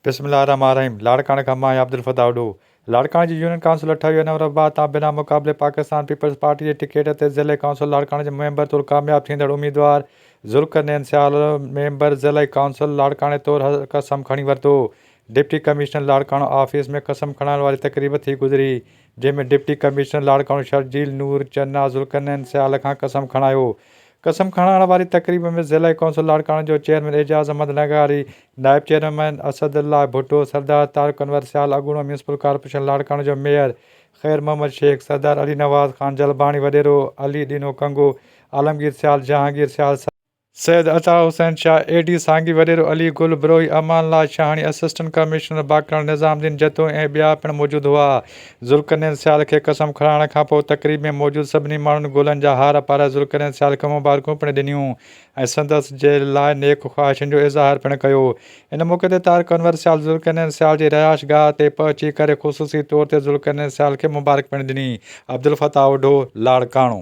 बिस्मिल्लाहिर्रहमानिर्रहीम। लाड़काने खां मां अब्दुल फताह उडो। लाड़काने जी यूनियन काउंसिल 28 नवंबर तां बिना मुक़ाबले पाकिस्तान पीपल्स पार्टी जे टिकट ते ज़िले काउंसिल लाड़काने जे मेंबर तौरु कामयाब थींदड़ उम्मीदवार ज़ुल्करनैन सियाल मेंबर ज़िला काउंसिल लाड़काने तौरु कसम खणी वरितो। डिप्टी कमिश्नर लाड़काणो ऑफिस में कसम खणाइण वारी तक़रीब थी गुज़री, जंहिंमें डिप्टी कमिश्नर लाड़काणो शर्जील नूर चन्ना ज़ुल्करनैन सियाल खां कसम खणायो। कसम खणाइण वारी तक़रीब में ज़िला काउंसिल लाड़काणे जो चेयरमैन एजाज़ अहमद नगारी, नायब चेयरमैन असदुल्लाह भुट्टो, सरदार तारिक अनवर सियाल, अॻूणो म्यूनसिपल कॉर्पोरेशन लाड़काणे जो मेयर ख़ैर मोहम्मद शेख, सरदार अली नवाज़ ख़ान जलबाणी, वॾेरो अली ॾीनो कंगो, आलमगीर सियाल, जहांगीर सियाल, सैयद अता हुसैन शाह, एडी सांगी, वॾेरो अली गुल ब्रोही, अमानल्ला शाहानी, असिस्टेंट कमिश्नर बाकरण निज़ामुद्दीन जतो ऐं ॿिया पिणु मौजूदु हुआ। ज़ुल्करनैन सियाल खे कसम खणाइण खां पोइ तक़रीब में मौजूदु सभिनी माण्हुनि गुलनि जा हार पाराए ज़ुल्करनैन सियाल खे मुबारकूं पिणु ॾिनियूं ऐं संदसि जे लाइ नेक ख़्वाहिशुनि जो इज़हार पिणु कयो। इन मौक़े ते तारिक अनवर सियाल ज़ुल्करनैन सियाल जी रहाइश गाह ते पहुची करे ख़ुसूसी तौर ते ज़ुल्करनैन सियाल खे मुबारक पिणु ॾिनी। अब्दुल फताह उडो, लाड़काणो।